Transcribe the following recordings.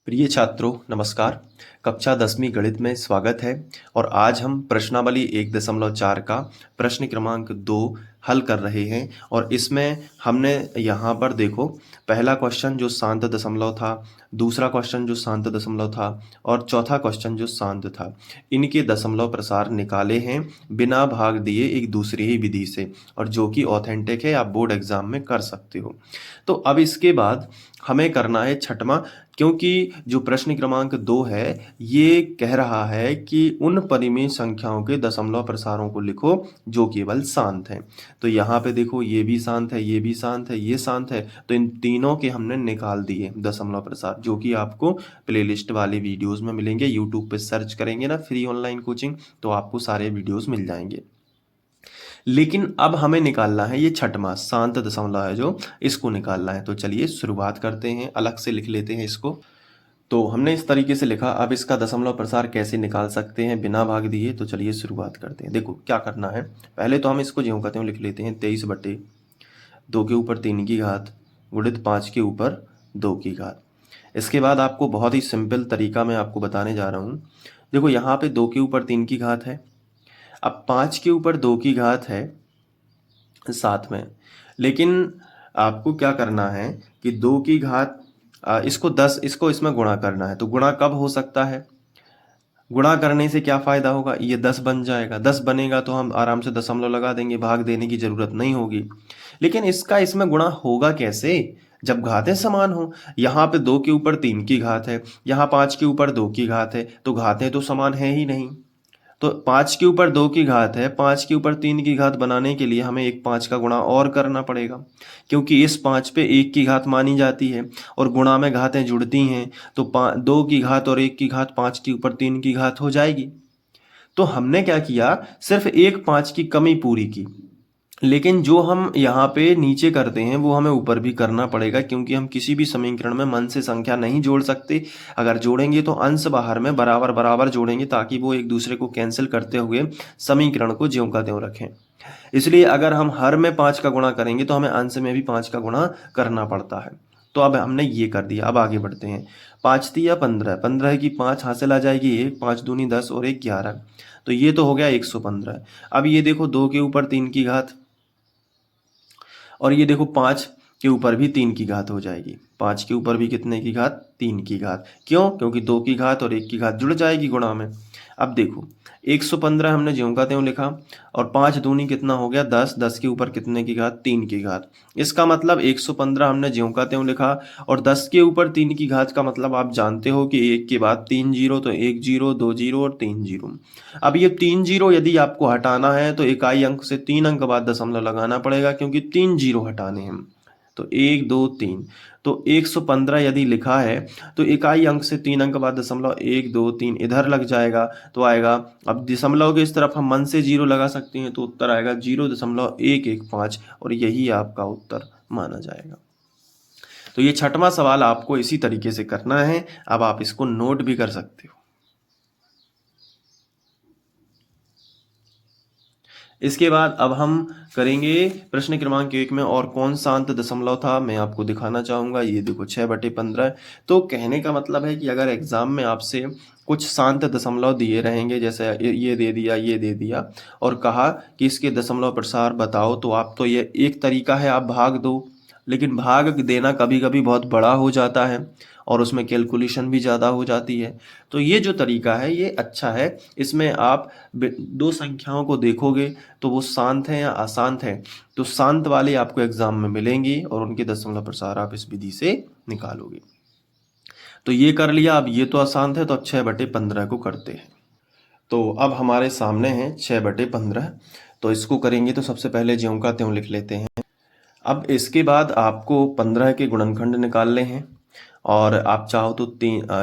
प्रिय छात्रों नमस्कार। कक्षा 10वीं गणित में स्वागत है और आज हम प्रश्नावली 1.4 का प्रश्न क्रमांक 2 हल कर रहे हैं और इसमें हमने यहाँ पर देखो पहला क्वेश्चन जो शांत दशमलव था, दूसरा क्वेश्चन जो शांत दशमलव था और चौथा क्वेश्चन जो शांत था, इनके दशमलव प्रसार निकाले हैं बिना भाग दिए एक दूसरी ही विधि से और जो कि ऑथेंटिक है, आप बोर्ड एग्जाम में कर सकते हो। तो अब इसके बाद हमें करना है छठवां, क्योंकि जो प्रश्न क्रमांक 2 है ये कह रहा है कि उन परिमेय संख्याओं के दशमलव प्रसारों को लिखो जो केवल शांत हैं। तो यहाँ पे देखो ये भी शांत है, ये भी शांत है, ये शांत है, तो इन तीनों के हमने निकाल दिए दशमलव प्रसार, जो कि आपको प्लेलिस्ट वाले वीडियोस में मिलेंगे। यूट्यूब पे सर्च करेंगे ना फ्री ऑनलाइन कोचिंग, तो आपको सारे वीडियोस मिल जाएंगे। लेकिन अब हमें निकालना है ये छठवां शांत दशमलव है जो, इसको निकालना है। तो चलिए शुरुआत करते हैं, अलग से लिख लेते हैं इसको। तो हमने इस तरीके से लिखा, अब इसका दशमलव प्रसार कैसे निकाल सकते हैं बिना भाग दिए, तो चलिए शुरुआत करते हैं। देखो क्या करना है, पहले तो हम इसको ज्यों कहते हैं लिख लेते हैं 23/2 के ऊपर 3 की घात गुणित 5 के ऊपर 2 की घात। इसके बाद आपको बहुत ही सिंपल तरीका मैं आपको बताने जा रहा हूँ। देखो यहाँ पे 2 के ऊपर 3 की घात है, अब 5 के ऊपर 2 की घात है साथ में, लेकिन आपको क्या करना है कि 2 की घात इसको 10 इसको इसमें गुणा करना है। तो गुणा कब हो सकता है, गुणा करने से क्या फायदा होगा, ये 10 बन जाएगा। 10 बनेगा तो हम आराम से दशमलव लगा देंगे, भाग देने की जरूरत नहीं होगी। लेकिन इसका इसमें गुणा होगा कैसे, जब घातें समान हो। यहाँ पे 2 के ऊपर 3 की घात है, यहाँ 5 के ऊपर 2 की घात है, तो घातें तो समान है ही नहीं। तो 5 के ऊपर 2 की घात है, 5 के ऊपर 3 की घात बनाने के लिए हमें एक 5 का गुणा और करना पड़ेगा, क्योंकि इस 5 पे 1 की घात मानी जाती है और गुणा में घातें जुड़ती हैं। तो 2 की घात और 1 की घात 5 के ऊपर 3 की घात हो जाएगी। तो हमने क्या किया, सिर्फ एक 5 की कमी पूरी की, लेकिन जो हम यहाँ पे नीचे करते हैं वो हमें ऊपर भी करना पड़ेगा, क्योंकि हम किसी भी समीकरण में मन से संख्या नहीं जोड़ सकते। अगर जोड़ेंगे तो अंश बाहर में बराबर बराबर जोड़ेंगे, ताकि वो एक दूसरे को कैंसिल करते हुए समीकरण को ज्यों का त्यों रखें। इसलिए अगर हम हर में 5 का गुणा करेंगे तो हमें अंश में भी 5 का गुणा करना पड़ता है। तो अब हमने ये कर दिया, अब आगे बढ़ते हैं। 5 तिया 15, 15 की 5 हासिल आ जाएगी, 1 5 दूनी 10 और 1 11, तो ये तो हो गया 115। अब ये देखो 2 के ऊपर 3 की घात और ये देखो 5 के ऊपर भी 3 की घात हो जाएगी। 5 के ऊपर भी कितने की घात, 3 की घात। क्यों, क्योंकि 2 की घात और 1 की घात जुड़ जाएगी गुणा में। अब देखो 115 हमने ज्यों का त्यों लिखा और 5 दूनी कितना हो गया 10, 10 के ऊपर कितने की घात, 3 की घात। इसका मतलब 115 हमने ज्यों का त्यों लिखा और 10 के ऊपर 3 की घात का मतलब आप जानते हो कि 1 के बाद 3 जीरो, तो 1 जीरो 2 जीरो और 3 जीरो। अब ये 3 जीरो यदि आपको हटाना है तो इकाई अंक से 3 अंक बाद दशमलव लगाना पड़ेगा, क्योंकि 3 जीरो हटाने हैं। तो 1 2 3, तो 115 यदि लिखा है तो इकाई अंक से 3 अंक बाद दशमलव 1 2 3 इधर लग जाएगा तो आएगा। अब दशमलव के इस तरफ हम मन से जीरो लगा सकते हैं, तो उत्तर आएगा 0.115 और यही आपका उत्तर माना जाएगा। तो ये छठवां सवाल आपको इसी तरीके से करना है। अब आप इसको नोट भी कर सकते हो। इसके बाद अब हम करेंगे प्रश्न क्रमांक 1 में, और कौन सा अंत दशमलव था मैं आपको दिखाना चाहूँगा। ये देखो 6/15। तो कहने का मतलब है कि अगर एग्जाम में आपसे कुछ शांत दशमलव दिए रहेंगे, जैसे ये दे दिया, ये दे दिया और कहा कि इसके दशमलव प्रसार बताओ, तो आप तो ये एक तरीका है आप भाग दो, लेकिन भाग देना कभी कभी बहुत बड़ा हो जाता है और उसमें कैलकुलेशन भी ज़्यादा हो जाती है। तो ये जो तरीका है ये अच्छा है, इसमें आप दो संख्याओं को देखोगे तो वो शांत है या अशांत है, तो शांत वाले आपको एग्जाम में मिलेंगी और उनके दशमलव प्रसार आप इस विधि से निकालोगे। तो ये कर लिया। अब ये तो अशांत है, तो अब 6/15 को करते हैं। तो अब हमारे सामने है 6/15, तो इसको करेंगे तो सबसे पहले ज्यों का त्यों लिख लेते हैं। अब इसके बाद आपको 15 के गुणनखंड निकालने हैं और आप चाहो तो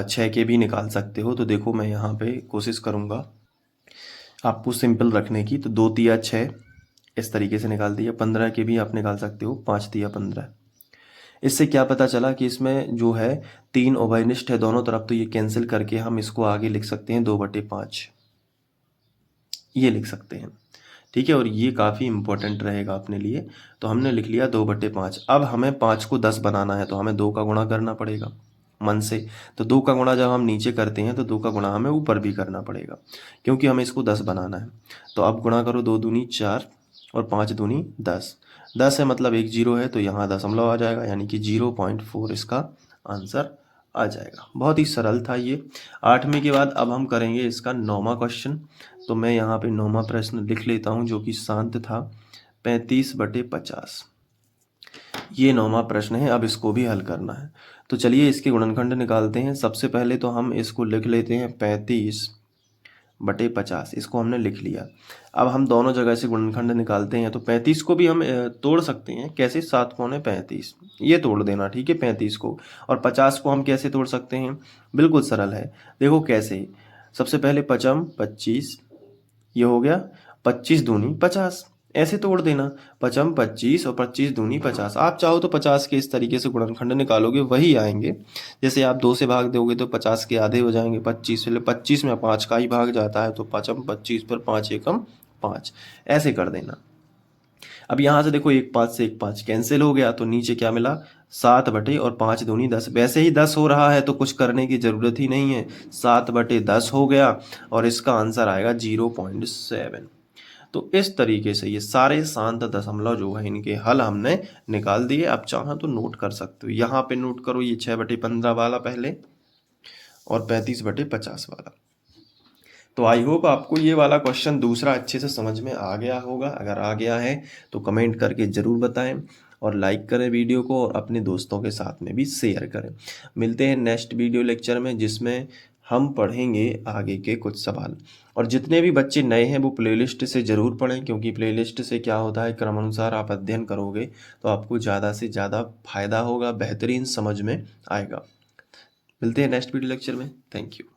6 के भी निकाल सकते हो। तो देखो मैं यहाँ पे कोशिश करूँगा आपको सिंपल रखने की। तो 2 तिया 6 इस तरीके से निकाल दिया। 15 के भी आप निकाल सकते हो, 5 तिया 15। इससे क्या पता चला कि इसमें जो है 3 उभयनिष्ठ है दोनों तरफ, तो ये कैंसिल करके हम इसको आगे लिख सकते हैं 2/5, ये लिख सकते हैं। ठीक है, और ये काफ़ी इंपॉर्टेंट रहेगा अपने लिए। तो हमने लिख लिया 2/5। अब हमें 5 को 10 बनाना है, तो हमें 2 का गुणा करना पड़ेगा। मन से। तो 2 का गुणा जब हम नीचे करते हैं तो 2 का गुणा हमें ऊपर भी करना पड़ेगा, क्योंकि हमें इसको 10 बनाना है। तो अब गुणा करो, 2 दूनी 4 और 5 दूनी 10। 10 है मतलब एक जीरो है, तो यहाँ दशमलव आ जाएगा, यानी कि 0.4 इसका आंसर आ जाएगा। बहुत ही सरल था ये। 8वीं के बाद अब हम करेंगे इसका 9वां क्वेश्चन। तो मैं यहाँ पे 9वां प्रश्न लिख लेता हूँ, जो कि शांत था। 35/50 ये 9वां प्रश्न है। अब इसको भी हल करना है। तो चलिए इसके गुणनखंड निकालते हैं। सबसे पहले तो हम इसको लिख लेते हैं 35/50, इसको हमने लिख लिया। अब हम दोनों जगह से गुणनखंड निकालते हैं। तो 35 को भी हम तोड़ सकते हैं। कैसे? 7 पौने 35, ये तोड़ देना, ठीक है, 35 को। और 50 को हम कैसे तोड़ सकते हैं? बिल्कुल सरल है, देखो कैसे। सबसे पहले 5 25, ये हो गया 25 दूनी 50, ऐसे तोड़ देना। 5 25 और 25 दूनी 50। आप चाहो तो 50 के इस तरीके से गुणनखंड निकालोगे, वही आएंगे। जैसे आप 2 से भाग दोगे तो 50 के आधे हो जाएंगे। 25 में 5 का ही भाग जाता है, तो 5 25 पर 5 एकम 5, ऐसे कर देना। अब यहाँ से देखो, एक 5 से एक 5 कैंसिल हो गया, तो नीचे क्या मिला? 7 बटे और 5 दूनी 10। वैसे ही 10 हो रहा है तो कुछ करने की ज़रूरत ही नहीं है। 7/10 हो गया और इसका आंसर आएगा 0.7। तो इस तरीके से ये सारे शांत दशमलव जो है, इनके हल हमने निकाल दिए। आप चाहो तो नोट कर सकते हो। यहाँ पे नोट करो, ये 6/15 वाला पहले और 35/50 वाला। तो आई होप आपको ये वाला क्वेश्चन दूसरा अच्छे से समझ में आ गया होगा। अगर आ गया है तो कमेंट करके ज़रूर बताएं और लाइक करें वीडियो को, और अपने दोस्तों के साथ में भी शेयर करें। मिलते हैं नेक्स्ट वीडियो लेक्चर में, जिसमें हम पढ़ेंगे आगे के कुछ सवाल। और जितने भी बच्चे नए हैं वो प्लेलिस्ट से ज़रूर पढ़ें, क्योंकि प्लेलिस्ट से क्या होता है, क्रमानुसार आप अध्ययन करोगे तो आपको ज़्यादा से ज़्यादा फायदा होगा, बेहतरीन समझ में आएगा। मिलते हैं नेक्स्ट वीडियो लेक्चर में। Thank you.